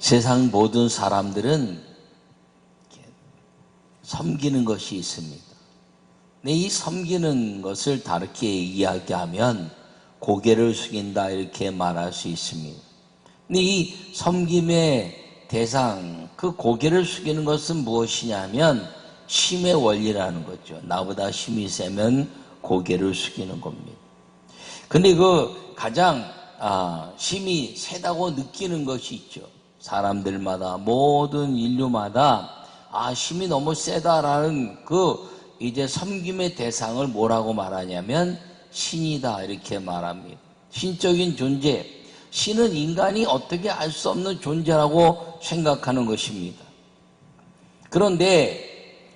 세상 모든 사람들은 섬기는 것이 있습니다. 근데 이 섬기는 것을 다르게 이야기하면 고개를 숙인다 이렇게 말할 수 있습니다. 근데 이 섬김의 대상, 그 고개를 숙이는 것은 무엇이냐면 힘의 원리라는 거죠. 나보다 힘이 세면 고개를 숙이는 겁니다. 근데 그 가장 힘이 세다고 느끼는 것이 있죠. 사람들마다, 모든 인류마다 힘이 너무 세다라는 이제 섬김의 대상을 뭐라고 말하냐면 신이다 이렇게 말합니다. 신적인 존재, 신은 인간이 어떻게 알 수 없는 존재라고 생각하는 것입니다. 그런데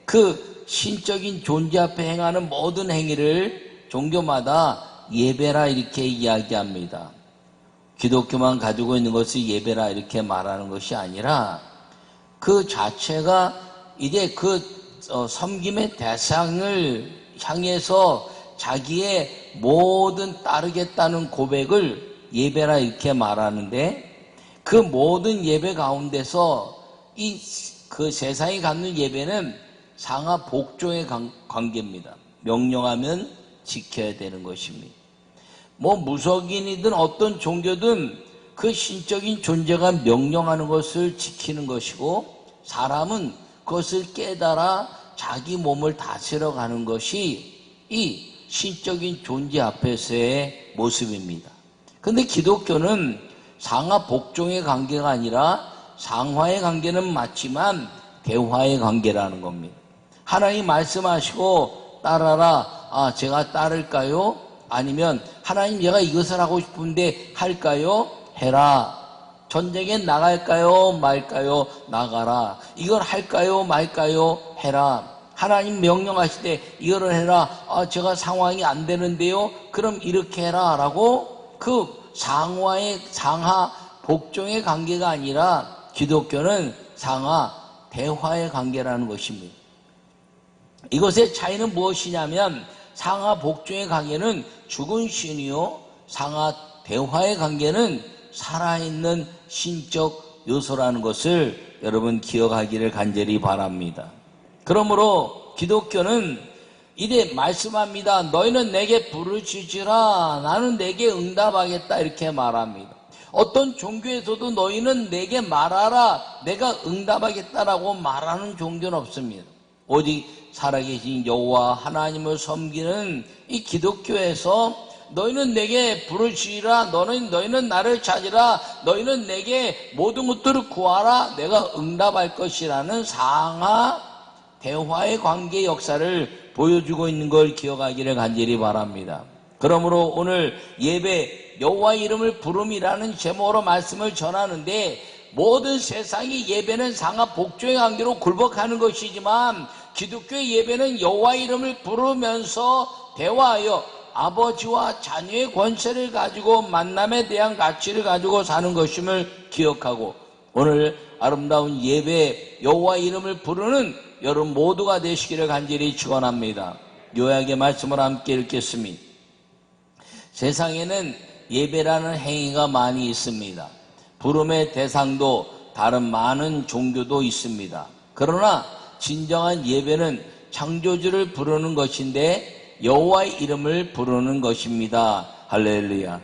그 신적인 존재 앞에 행하는 모든 행위를 종교마다 예배라 이렇게 이야기합니다. 기독교만 가지고 있는 것을 예배라 이렇게 말하는 것이 아니라 그 자체가 이제 섬김의 대상을 향해서 자기의 모든 따르겠다는 고백을 예배라 이렇게 말하는데, 그 모든 예배 가운데서 그 세상이 갖는 예배는 상하 복종의 관계입니다. 명령하면 지켜야 되는 것입니다. 무속인이든 어떤 종교든 그 신적인 존재가 명령하는 것을 지키는 것이고, 사람은 그것을 깨달아 자기 몸을 다스려 가는 것이 이 신적인 존재 앞에서의 모습입니다. 근데 기독교는 상하 복종의 관계가 아니라 상하의 관계는 맞지만 대화의 관계라는 겁니다. 하나님 말씀하시고 따라라, 제가 따를까요? 아니면 하나님 제가 이것을 하고 싶은데 할까요? 해라. 전쟁에 나갈까요? 말까요? 나가라. 이걸 할까요? 말까요? 해라. 하나님 명령하실 때 이거를 해라. 제가 상황이 안 되는데요? 그럼 이렇게 해라 라고 그 상하 복종의 관계가 아니라 기독교는 상하 대화의 관계라는 것입니다. 이것의 차이는 무엇이냐면 상하 복종의 관계는 죽은 신이요, 상하 대화의 관계는 살아있는 신적 요소라는 것을 여러분 기억하기를 간절히 바랍니다. 그러므로 기독교는 이래 말씀합니다. 너희는 내게 부르짖으라, 나는 내게 응답하겠다 이렇게 말합니다. 어떤 종교에서도 너희는 내게 말하라, 내가 응답하겠다라고 말하는 종교는 없습니다. 오직 살아계신 여호와 하나님을 섬기는 이 기독교에서 너희는 내게 부르짖으라, 너희는 나를 찾으라, 너희는 내게 모든 것들을 구하라, 내가 응답할 것이라는 상하 대화의 관계 역사를 보여주고 있는 걸 기억하기를 간절히 바랍니다. 그러므로 오늘 예배 여호와 이름을 부름이라는 제목으로 말씀을 전하는데, 모든 세상이 예배는 상하 복종의 관계로 굴복하는 것이지만 기독교의 예배는 여호와 이름을 부르면서 대화하여 아버지와 자녀의 권세를 가지고 만남에 대한 가치를 가지고 사는 것임을 기억하고, 오늘 아름다운 예배 여호와 이름을 부르는 여러분 모두가 되시기를 간절히 축원합니다. 요약의 말씀을 함께 읽겠습니다. 세상에는 예배라는 행위가 많이 있습니다. 부름의 대상도 다른 많은 종교도 있습니다. 그러나 진정한 예배는 창조주를 부르는 것인데 여호와의 이름을 부르는 것입니다. 할렐루야.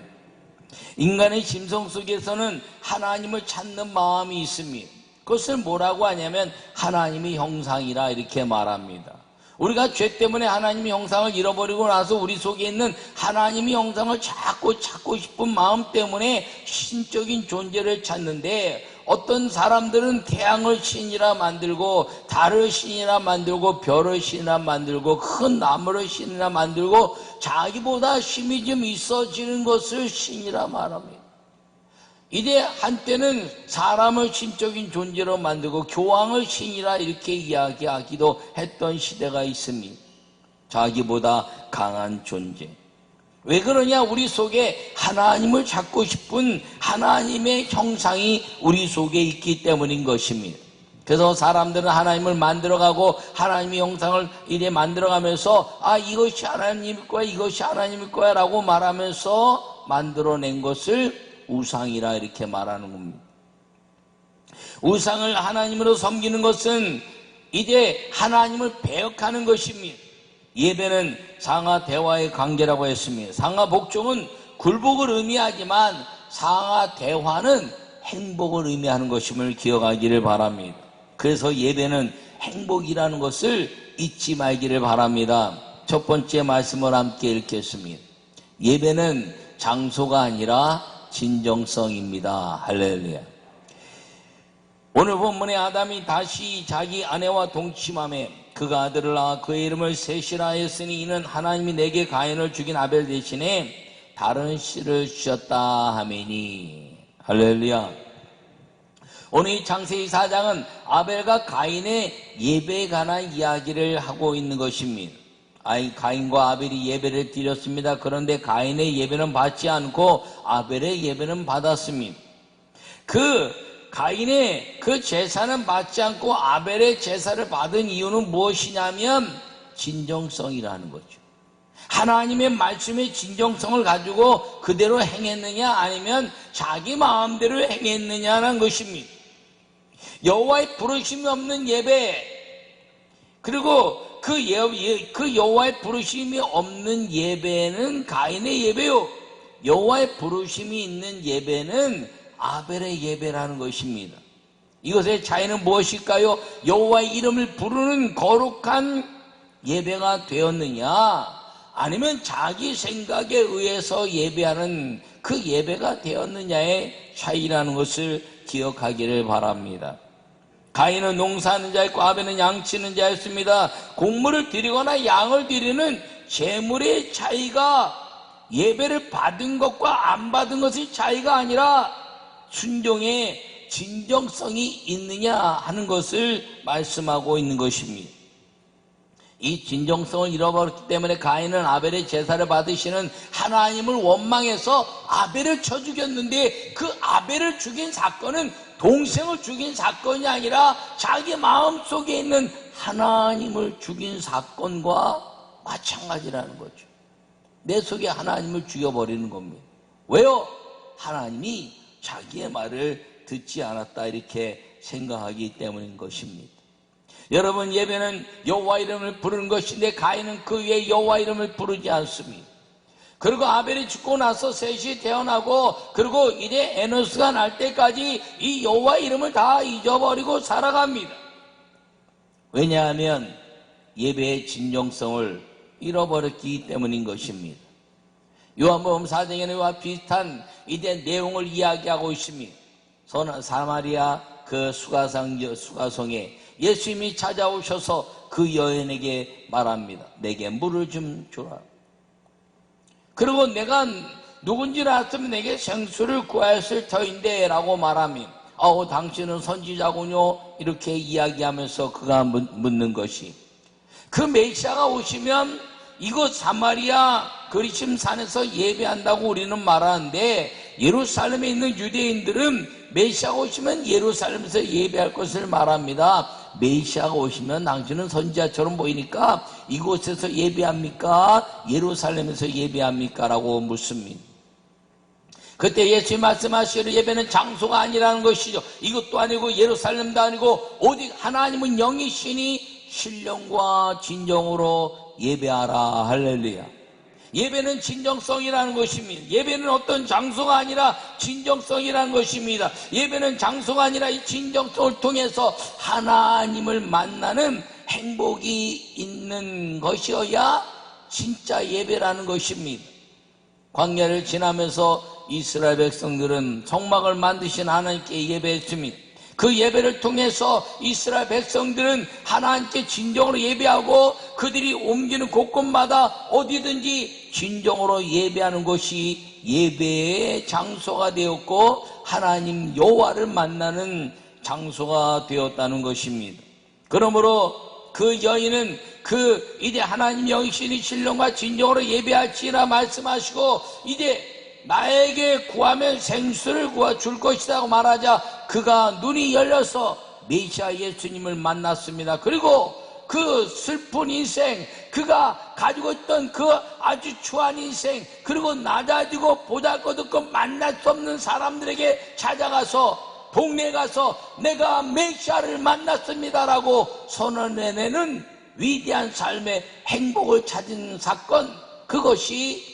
인간의 심성 속에서는 하나님을 찾는 마음이 있습니다. 그것을 뭐라고 하냐면 하나님의 형상이라 이렇게 말합니다. 우리가 죄 때문에 하나님의 형상을 잃어버리고 나서 우리 속에 있는 하나님의 형상을 자꾸 찾고 싶은 마음 때문에 신적인 존재를 찾는데, 어떤 사람들은 태양을 신이라 만들고 달을 신이라 만들고 별을 신이라 만들고 큰 나무를 신이라 만들고 자기보다 힘이 좀 있어지는 것을 신이라 말합니다. 이제 한때는 사람을 신적인 존재로 만들고 교황을 신이라 이렇게 이야기하기도 했던 시대가 있습니다. 자기보다 강한 존재. 왜 그러냐? 우리 속에 하나님을 찾고 싶은 하나님의 형상이 우리 속에 있기 때문인 것입니다. 그래서 사람들은 하나님을 만들어가고 하나님의 형상을 이래 만들어가면서 이것이 하나님일 거야, 이것이 하나님일 거야 라고 말하면서 만들어낸 것을 우상이라 이렇게 말하는 겁니다. 우상을 하나님으로 섬기는 것은 이제 하나님을 배역하는 것입니다. 예배는 상하 대화의 관계라고 했습니다. 상하 복종은 굴복을 의미하지만 상하 대화는 행복을 의미하는 것임을 기억하기를 바랍니다. 그래서 예배는 행복이라는 것을 잊지 말기를 바랍니다. 첫 번째 말씀을 함께 읽겠습니다. 예배는 장소가 아니라 진정성입니다. 할렐루야. 오늘 본문에 아담이 다시 자기 아내와 동침하며 그가 아들을 낳아 그의 이름을 셋이라 하였으니 이는 하나님이 내게 가인을 죽인 아벨 대신에 다른 씨를 주셨다 하매니. 할렐루야. 오늘 이 창세기 4장은 아벨과 가인의 예배에 관한 이야기를 하고 있는 것입니다. 가인과 아벨이 예배를 드렸습니다. 그런데 가인의 예배는 받지 않고 아벨의 예배는 받았습니다. 가인의 그 제사는 받지 않고 아벨의 제사를 받은 이유는 무엇이냐면 진정성이라는 거죠. 하나님의 말씀의 진정성을 가지고 그대로 행했느냐 아니면 자기 마음대로 행했느냐는 것입니다. 여호와의 부르심이 없는 예배, 그리고 그 여호와의 부르심이 없는 예배는 가인의 예배요, 여호와의 부르심이 있는 예배는 아벨의 예배라는 것입니다. 이것의 차이는 무엇일까요? 여호와의 이름을 부르는 거룩한 예배가 되었느냐 아니면 자기 생각에 의해서 예배하는 그 예배가 되었느냐의 차이라는 것을 기억하기를 바랍니다. 가인은 농사하는 자였고 아벨은 양치는 자였습니다. 곡물을 드리거나 양을 드리는 제물의 차이가 예배를 받은 것과 안 받은 것의 차이가 아니라 순종의 진정성이 있느냐 하는 것을 말씀하고 있는 것입니다. 이 진정성을 잃어버렸기 때문에 가인은 아벨의 제사를 받으시는 하나님을 원망해서 아벨을 쳐 죽였는데 그 아벨을 죽인 사건은 동생을 죽인 사건이 아니라 자기 마음속에 있는 하나님을 죽인 사건과 마찬가지라는 거죠. 내 속에 하나님을 죽여버리는 겁니다. 왜요? 하나님이 자기의 말을 듣지 않았다 이렇게 생각하기 때문인 것입니다. 여러분, 예배는 여호와 이름을 부르는 것인데 가인은 그 위에 여호와 이름을 부르지 않습니다. 그리고 아벨이 죽고 나서 셋이 태어나고 그리고 이제 에노스가 날 때까지 이 여호와 이름을 다 잊어버리고 살아갑니다. 왜냐하면 예배의 진정성을 잃어버렸기 때문인 것입니다. 요한복음 4장에와 비슷한 이제 내용을 이야기하고 있습니다. 사마리아 그 수가성에 예수님이 찾아오셔서 그 여인에게 말합니다. 내게 물을 좀 주라. 그리고 내가 누군지를 알았으면 내게 생수를 구하였을 터인데 라고 말합니다. 당신은 선지자군요. 이렇게 이야기하면서 그가 묻는 것이, 그 메시아가 오시면 이곳 사마리아 그리심 산에서 예배한다고 우리는 말하는데 예루살렘에 있는 유대인들은 메시아가 오시면 예루살렘에서 예배할 것을 말합니다. 메시아가 오시면 당신은 선지자처럼 보이니까 이곳에서 예배합니까? 예루살렘에서 예배합니까? 라고 묻습니다. 그때 예수님 말씀하시기를 예배는 장소가 아니라는 것이죠. 이것도 아니고 예루살렘도 아니고 오직 하나님은 영이시니 신령과 진정으로 예배하라. 할렐루야. 예배는 진정성이라는 것입니다. 예배는 어떤 장소가 아니라 진정성이라는 것입니다. 예배는 장소가 아니라 이 진정성을 통해서 하나님을 만나는 행복이 있는 것이어야 진짜 예배라는 것입니다. 광야를 지나면서 이스라엘 백성들은 성막을 만드신 하나님께 예배했습니다. 그 예배를 통해서 이스라엘 백성들은 하나님께 진정으로 예배하고 그들이 옮기는 곳곳마다 어디든지 진정으로 예배하는 것이 예배의 장소가 되었고 하나님 여호와를 만나는 장소가 되었다는 것입니다. 그러므로 그 여인은 이제 하나님 영이시니 신령과 진정으로 예배할지라 말씀하시고 이제 나에게 구하면 생수를 줄 것이라고 말하자 그가 눈이 열려서 메시아 예수님을 만났습니다. 그리고 그 슬픈 인생, 그가 가지고 있던 그 아주 추한 인생, 그리고 낮아지고 보잘것없고 만날 수 없는 사람들에게 찾아가서 동네에 가서 내가 메시아를 만났습니다라고 선언해내는 위대한 삶의 행복을 찾은 사건, 그것이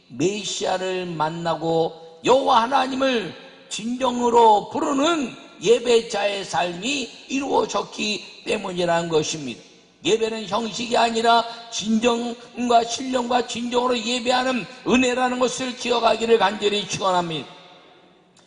메시아를 만나고 여호와 하나님을 진정으로 부르는 예배자의 삶이 이루어졌기 때문이라는 것입니다. 예배는 형식이 아니라 진정과 신령과 진정으로 예배하는 은혜라는 것을 기억하기를 간절히 축원합니다.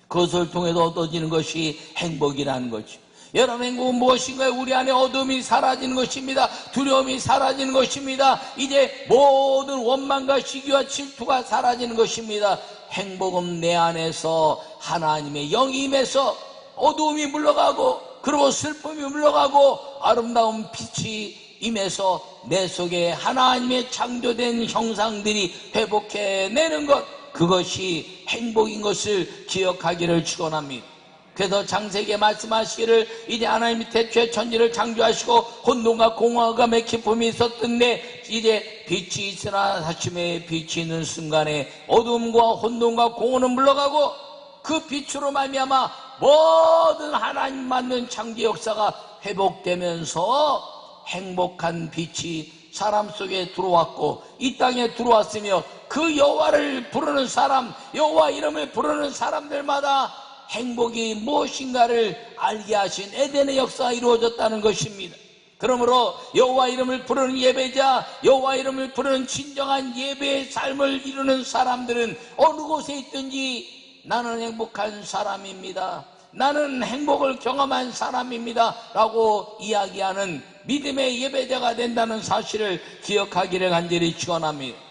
그것을 통해서 얻어지는 것이 행복이라는 거죠. 여러분, 행복은 무엇인가요? 우리 안에 어둠이 사라지는 것입니다. 두려움이 사라지는 것입니다. 이제 모든 원망과 시기와 질투가 사라지는 것입니다. 행복은 내 안에서 하나님의 영이 임해서 어두움이 물러가고, 그리고 슬픔이 물러가고, 아름다운 빛이 임해서 내 속에 하나님의 창조된 형상들이 회복해내는 것, 그것이 행복인 것을 기억하기를 축원합니다. 그래서 창세기에 말씀하시기를 이제 하나님이 태초에 천지를 창조하시고 혼돈과 공허가 맥히품이 있었던데 이제 빛이 있으나 아침에 빛이 있는 순간에 어둠과 혼돈과 공허는 물러가고 그 빛으로 말미암아 모든 하나님 만든 창조 역사가 회복되면서 행복한 빛이 사람 속에 들어왔고 이 땅에 들어왔으며 그 여호와를 부르는 사람, 여호와 이름을 부르는 사람들마다 행복이 무엇인가를 알게 하신 에덴의 역사가 이루어졌다는 것입니다. 그러므로 여호와 이름을 부르는 예배자, 여호와 이름을 부르는 진정한 예배의 삶을 이루는 사람들은 어느 곳에 있든지 나는 행복한 사람입니다, 나는 행복을 경험한 사람입니다 라고 이야기하는 믿음의 예배자가 된다는 사실을 기억하기를 간절히 축원합니다.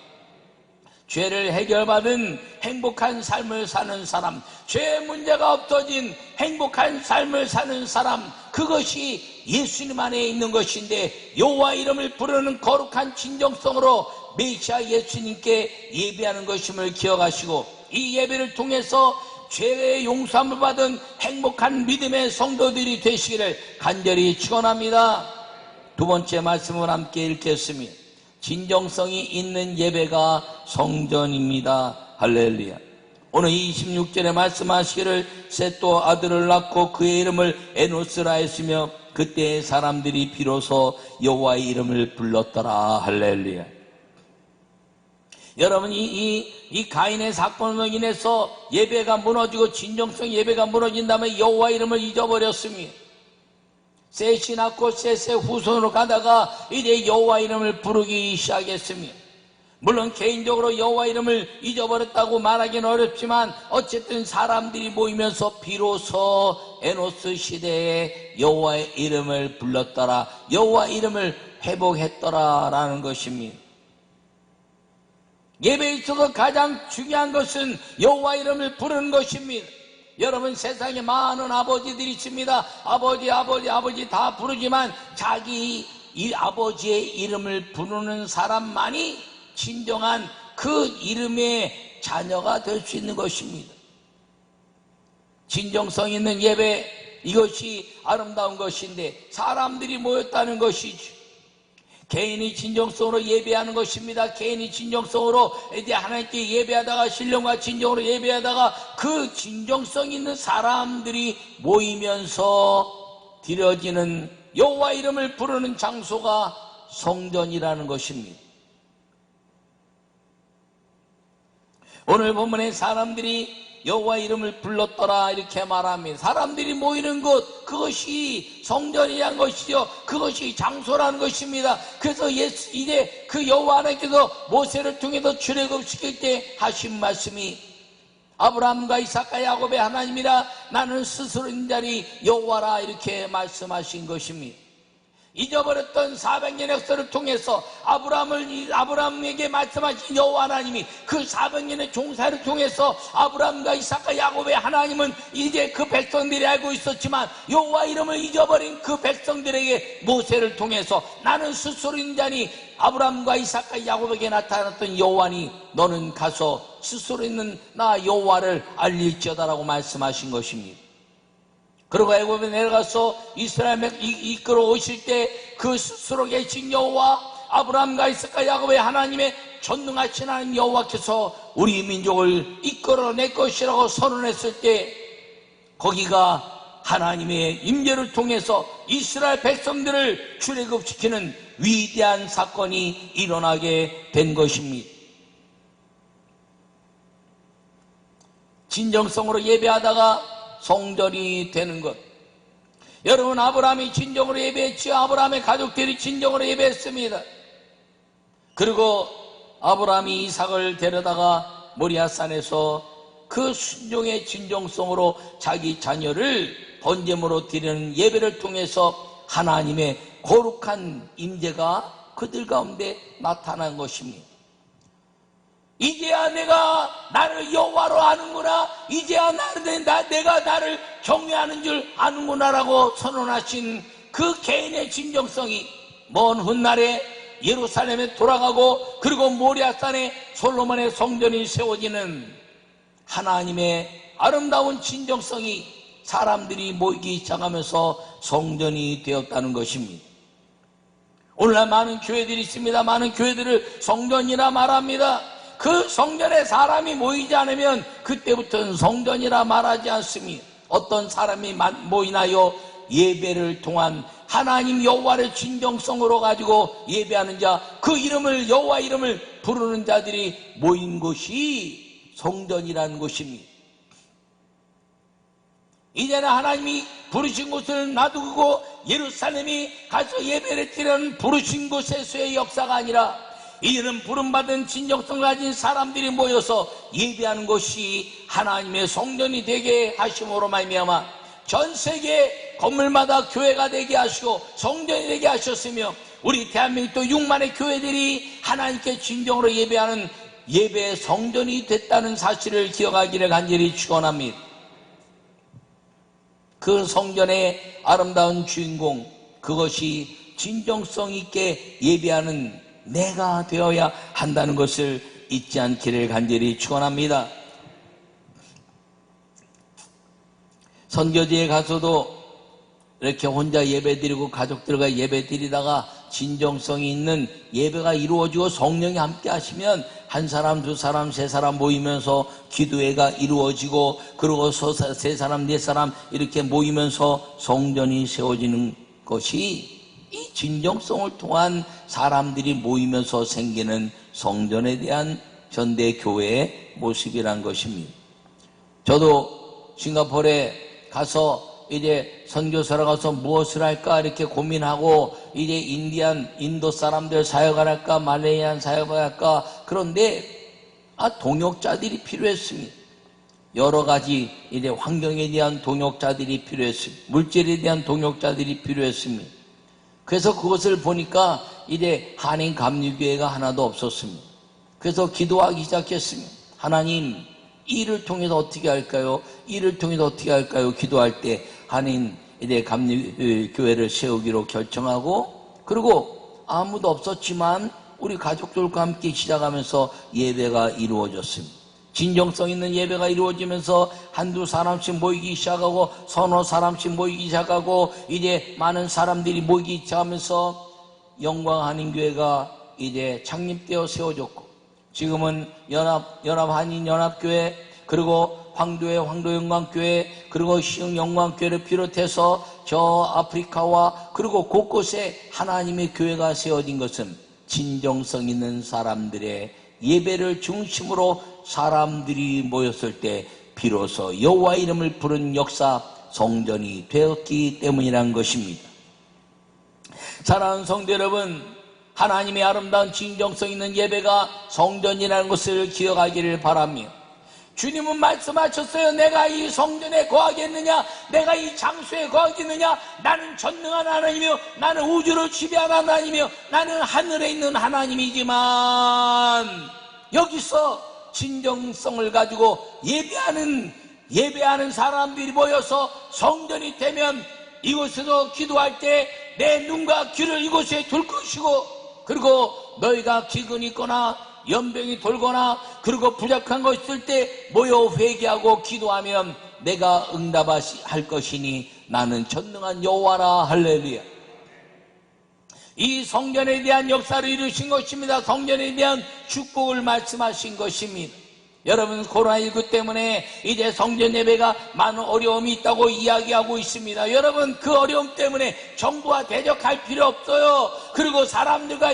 죄를 해결받은 행복한 삶을 사는 사람, 죄의 문제가 없어진 행복한 삶을 사는 사람, 그것이 예수님 안에 있는 것인데 여호와 이름을 부르는 거룩한 진정성으로 메시아 예수님께 예배하는 것임을 기억하시고 이 예배를 통해서 죄의 용서함을 받은 행복한 믿음의 성도들이 되시기를 간절히 축원합니다. 두 번째 말씀을 함께 읽겠습니다. 진정성이 있는 예배가 성전입니다. 할렐루야. 오늘 26절에 말씀하시기를 셋도 아들을 낳고 그의 이름을 에노스라 했으며 그때 사람들이 비로소 여호와의 이름을 불렀더라. 할렐루야. 여러분, 이 가인의 사건으로 인해서 예배가 무너지고 진정성 예배가 무너진 다음에 여호와 이름을 잊어버렸습니다. 셋이 낳고 셋의 후손으로 가다가 이제 여호와 이름을 부르기 시작했습니다. 물론 개인적으로 여호와 이름을 잊어버렸다고 말하기는 어렵지만 어쨌든 사람들이 모이면서 비로소 에노스 시대에 여호와의 이름을 불렀더라, 여호와 이름을 회복했더라라는 것입니다. 예배에 있어서 가장 중요한 것은 여호와 이름을 부르는 것입니다. 여러분, 세상에 많은 아버지들이 있습니다. 아버지 다 부르지만 자기 이 아버지의 이름을 부르는 사람만이 진정한 그 이름의 자녀가 될 수 있는 것입니다. 진정성 있는 예배, 이것이 아름다운 것인데 사람들이 모였다는 것이죠. 개인이 진정성으로 예배하는 것입니다. 개인이 진정성으로 이제 하나님께 예배하다가 신령과 진정으로 예배하다가 그 진정성 있는 사람들이 모이면서 드려지는 여호와 이름을 부르는 장소가 성전이라는 것입니다. 오늘 본문에 사람들이 여호와 이름을 불렀더라 이렇게 말합니다. 사람들이 모이는 곳, 그것이 성전이라는 것이죠. 그것이 장소라는 것입니다. 그래서 이제 그 여호와 하나님께서 모세를 통해서 출애굽시킬 때 하신 말씀이 아브라함과 이삭과 야곱의 하나님이라 나는 스스로 있는 자리 여호와라 이렇게 말씀하신 것입니다. 잊어버렸던 400년의 역사를 통해서 아브라함에게 말씀하신 여호와 하나님이 그 400년의 종사를 통해서 아브라함과 이삭과 야곱의 하나님은 이제 그 백성들이 알고 있었지만 여호와 이름을 잊어버린 그 백성들에게 모세를 통해서 나는 스스로 있는 자니 아브라함과 이삭과 야곱에게 나타났던 여호와니 너는 가서 스스로 있는 나 여호와를 알릴지어다라고 말씀하신 것입니다. 그리고 애굽에 내려가서 이스라엘을 이끌어 오실 때 그 스스로 계신 여호와 아브라함과 이삭과 야곱의 하나님의 전능하신 하나님 여호와께서 우리 민족을 이끌어낼 것이라고 선언했을 때 거기가 하나님의 임재를 통해서 이스라엘 백성들을 출애굽시키는 위대한 사건이 일어나게 된 것입니다. 진정성으로 예배하다가 성전이 되는 것. 여러분, 아브라함이 진정으로 예배했지요. 아브라함의 가족들이 진정으로 예배했습니다. 그리고 아브라함이 이삭을 데려다가 모리아산에서 그 순종의 진정성으로 자기 자녀를 번제물로 드리는 예배를 통해서 하나님의 거룩한 임재가 그들 가운데 나타난 것입니다. 이제야 내가 나를 여호와로 아는구나, 이제야 내가 나를 경외하는 줄 아는구나라고 선언하신 그 개인의 진정성이 먼 훗날에 예루살렘에 돌아가고, 그리고 모리아산에 솔로몬의 성전이 세워지는 하나님의 아름다운 진정성이 사람들이 모이기 시작하면서 성전이 되었다는 것입니다. 오늘날 많은 교회들이 있습니다. 많은 교회들을 성전이라 말합니다. 그 성전에 사람이 모이지 않으면 그때부터는 성전이라 말하지 않습니다. 어떤 사람이 모이나요? 예배를 통한 하나님 여호와를 진정성으로 가지고 예배하는 자, 그 이름을, 여호와 이름을 부르는 자들이 모인 곳이 성전이라는 곳입니다. 이제는 하나님이 부르신 곳을 놔두고 예루살렘이 가서 예배를 드리는 부르신 곳에서의 역사가 아니라, 이제는 부름받은 진정성을 가진 사람들이 모여서 예배하는 것이 하나님의 성전이 되게 하심으로 말미암아 전 세계 건물마다 교회가 되게 하시고 성전이 되게 하셨으며, 우리 대한민국도 6만의 교회들이 하나님께 진정으로 예배하는 예배의 성전이 됐다는 사실을 기억하기를 간절히 축원합니다. 그 성전의 아름다운 주인공, 그것이 진정성 있게 예배하는 내가 되어야 한다는 것을 잊지 않기를 간절히 축원합니다. 선교지에 가서도 이렇게 혼자 예배드리고 가족들과 예배드리다가 진정성이 있는 예배가 이루어지고 성령이 함께 하시면 한 사람, 두 사람, 세 사람 모이면서 기도회가 이루어지고, 그리고 세 사람, 네 사람 이렇게 모이면서 성전이 세워지는 것이 이 진정성을 통한 사람들이 모이면서 생기는 성전에 대한 현대 교회의 모습이란 것입니다. 저도 싱가포르에 가서 이제 선교사로 가서 무엇을 할까 이렇게 고민하고, 이제 인도 사람들 사역을 할까, 말레이안 사역을 할까. 그런데 동역자들이 필요했습니다. 여러 가지 이제 환경에 대한 동역자들이 필요했습니다. 물질에 대한 동역자들이 필요했습니다. 그래서 그것을 보니까 이제 한인 감리교회가 하나도 없었습니다. 그래서 기도하기 시작했습니다. 하나님, 이 일을 통해서 어떻게 할까요? 이 일을 통해서 어떻게 할까요? 기도할 때 한인 이제 감리교회를 세우기로 결정하고, 그리고 아무도 없었지만 우리 가족들과 함께 시작하면서 예배가 이루어졌습니다. 진정성 있는 예배가 이루어지면서 한두 사람씩 모이기 시작하고, 서너 사람씩 모이기 시작하고, 이제 많은 사람들이 모이기 시작하면서 영광한인교회가 이제 창립되어 세워졌고, 지금은 연합한인연합교회, 그리고 황도의 황도영광교회, 그리고 시흥영광교회를 비롯해서 저 아프리카와 그리고 곳곳에 하나님의 교회가 세워진 것은 진정성 있는 사람들의 예배를 중심으로 사람들이 모였을 때 비로소 여호와 이름을 부른 역사, 성전이 되었기 때문이라는 것입니다. 사랑하는 성도 여러분, 하나님의 아름다운 진정성 있는 예배가 성전이라는 것을 기억하기를 바랍니다. 주님은 말씀하셨어요. 내가 이 성전에 거하겠느냐, 내가 이 장소에 거하겠느냐. 나는 전능한 하나님이며, 나는 우주를 지배하는 하나님이며, 나는 하늘에 있는 하나님이지만, 여기서 진정성을 가지고 예배하는 사람들이 모여서 성전이 되면, 이곳에서 기도할 때 내 눈과 귀를 이곳에 둘 것이고, 그리고 너희가 기근이 있거나 연병이 돌거나 그리고 부족한 거 있을 때 모여 회개하고 기도하면 내가 응답할 것이니 나는 전능한 여호와라. 할렐루야. 이 성전에 대한 역사를 이루신 것입니다. 성전에 대한 축복을 말씀하신 것입니다. 여러분, 코로나19 때문에 이제 성전 예배가 많은 어려움이 있다고 이야기하고 있습니다. 여러분, 그 어려움 때문에 정부와 대적할 필요 없어요. 그리고 사람들과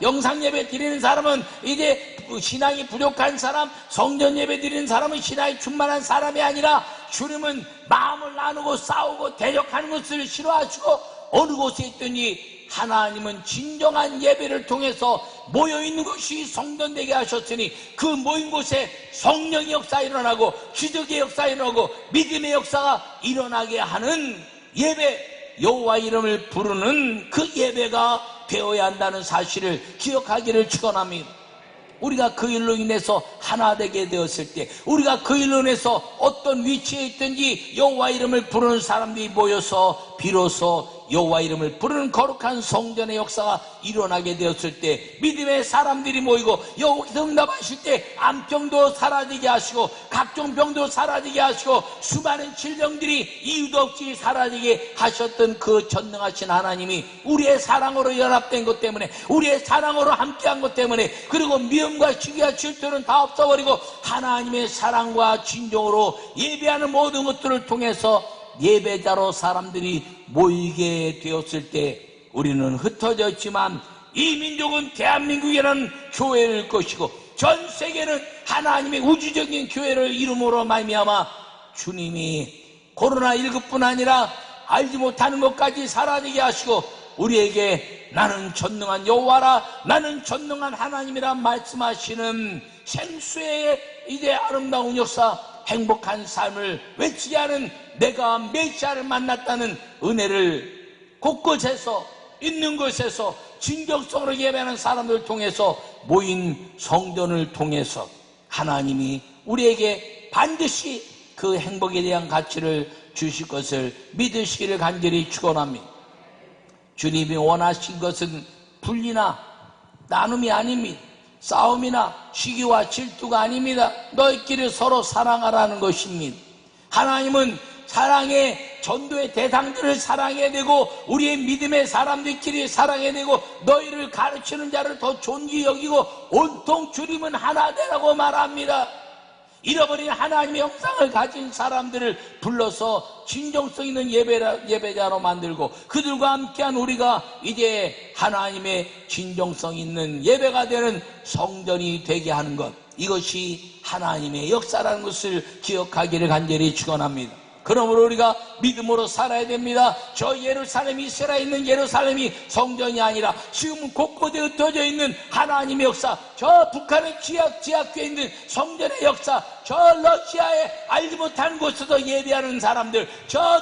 영상 예배 드리는 사람은 이제 신앙이 부족한 사람, 성전 예배 드리는 사람은 신앙이 충만한 사람이 아니라 주님은 마음을 나누고 싸우고 대적하는 것을 싫어하시고 어느 곳에 있든지 하나님은 진정한 예배를 통해서 모여있는 것이 성전 되게 하셨으니 그 모인 곳에 성령의 역사 일어나고 기적의 역사 일어나고 믿음의 역사가 일어나게 하는 예배, 여호와 이름을 부르는 그 예배가 되어야 한다는 사실을 기억하기를 축원합니다. 우리가 그 일로 인해서 하나 되게 되었을 때, 우리가 그 일로 인해서 어떤 위치에 있든지 여호와 이름을 부르는 사람들이 모여서 비로소 여호와 이름을 부르는 거룩한 성전의 역사가 일어나게 되었을 때, 믿음의 사람들이 모이고 여호와께서 응답하실 때 암병도 사라지게 하시고 각종 병도 사라지게 하시고 수많은 질병들이 이유도 없이 사라지게 하셨던 그 전능하신 하나님이 우리의 사랑으로 연합된 것 때문에, 우리의 사랑으로 함께한 것 때문에, 그리고 미움과 시기와 질투는 다 없어버리고 하나님의 사랑과 진정으로 예배하는 모든 것들을 통해서 예배자로 사람들이 모이게 되었을 때 우리는 흩어져 있지만 이 민족은 대한민국이라는 교회일 것이고 전 세계는 하나님의 우주적인 교회를 이름으로 말미암아 주님이 코로나19뿐 아니라 알지 못하는 것까지 사라지게 하시고 우리에게 나는 전능한 여호와라, 나는 전능한 하나님이라 말씀하시는 생수의 이제 아름다운 역사, 행복한 삶을 외치게 하는 내가 메시아를 만났다는 은혜를 곳곳에서 있는 곳에서 진정성으로 예배하는 사람들을 통해서 모인 성전을 통해서 하나님이 우리에게 반드시 그 행복에 대한 가치를 주실 것을 믿으시기를 간절히 축원합니다. 주님이 원하신 것은 분리나 나눔이 아닙니다. 싸움이나 시기와 질투가 아닙니다. 너희끼리 서로 사랑하라는 것입니다. 하나님은 사랑의 전도의 대상들을 사랑해야 되고 우리의 믿음의 사람들끼리 사랑해야 되고 너희를 가르치는 자를 더 존귀히 여기고 온통 주님은 하나 되라고 말합니다. 잃어버린 하나님의 형상을 가진 사람들을 불러서 진정성 있는 예배자로 만들고 그들과 함께한 우리가 이제 하나님의 진정성 있는 예배가 되는 성전이 되게 하는 것, 이것이 하나님의 역사라는 것을 기억하기를 간절히 축원합니다. 그러므로 우리가 믿음으로 살아야 됩니다. 저 예루살렘이 살아있는 예루살렘이 성전이 아니라 지금 곳곳에 흩어져 있는 하나님의 역사, 저 북한의 지하교에 있는 성전의 역사, 저 러시아의 알지 못한 곳에서 예배하는 사람들, 저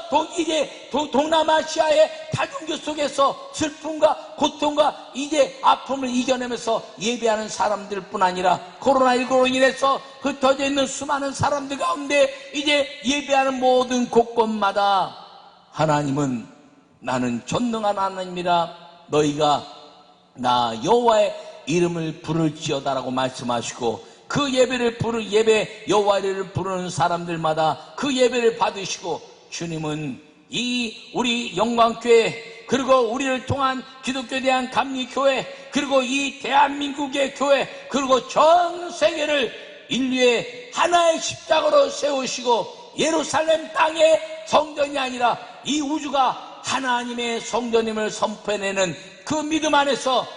동남아시아의 다중교 속에서 슬픔과 고통과 이제 아픔을 이겨내면서 예배하는 사람들 뿐 아니라 코로나19로 인해서 흩어져 있는 수많은 사람들 가운데 이제 예배하는 모든 곳곳마다 하나님은 나는 전능한 하나님이라 너희가 나 여호와의 이름을 부를지어다라고 말씀하시고 그 예배 여호와를 부르는 사람들마다 그 예배를 받으시고 주님은 이 우리 영광교회 그리고 우리를 통한 기독교에 대한 감리교회 그리고 이 대한민국의 교회 그리고 전 세계를 인류의 하나의 십자가로 세우시고 예루살렘 땅의 성전이 아니라 이 우주가 하나님의 성전임을 선포해내는 그 믿음 안에서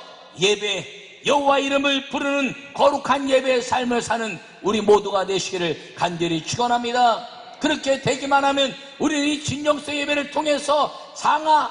예배 여호와 이름을 부르는 거룩한 예배의 삶을 사는 우리 모두가 되시기를 간절히 축원합니다. 그렇게 되기만 하면 우리는 이 진정성 예배를 통해서 상하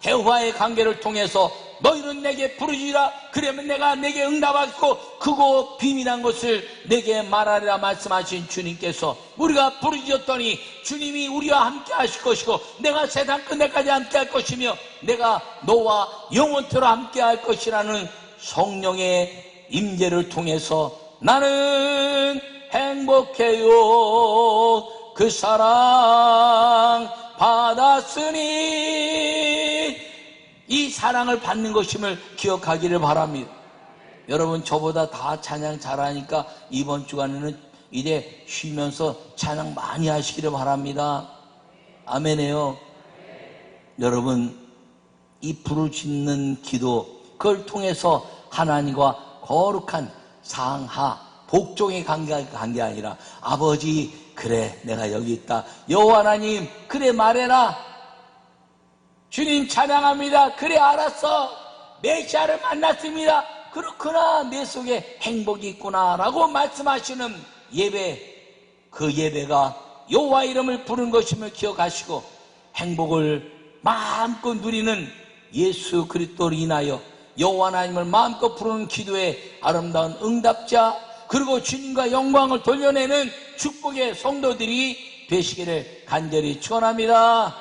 대화의 관계를 통해서 너희는 내게 부르지라 그러면 내가 내게 응답하고 크고 비밀한 것을 내게 말하리라 말씀하신 주님께서 우리가 부르짖었더니 주님이 우리와 함께 하실 것이고 내가 세상 끝내까지 함께 할 것이며 내가 너와 영원토록 함께 할 것이라는 성령의 임재를 통해서 나는 행복해요 그 사랑 받았으니 이 사랑을 받는 것임을 기억하기를 바랍니다. 여러분 저보다 다 찬양 잘하니까 이번 주간에는 이제 쉬면서 찬양 많이 하시기를 바랍니다. 아멘이에요. 여러분 이 부르짖는 기도 그걸 통해서 하나님과 거룩한 상하 복종에 간 게 아니라 아버지 그래 내가 여기 있다. 여호와 하나님 그래 말해라. 주님 찬양합니다. 그래 알았어. 메시아를 만났습니다. 그렇구나. 내 속에 행복이 있구나 라고 말씀하시는 예배, 그 예배가 여호와 이름을 부르는 것임을 기억하시고 행복을 마음껏 누리는 예수 그리스도를 인하여 여호와 하나님을 마음껏 부르는 기도의 아름다운 응답자, 그리고 주님과 영광을 돌려내는 축복의 성도들이 되시기를 간절히 축원합니다.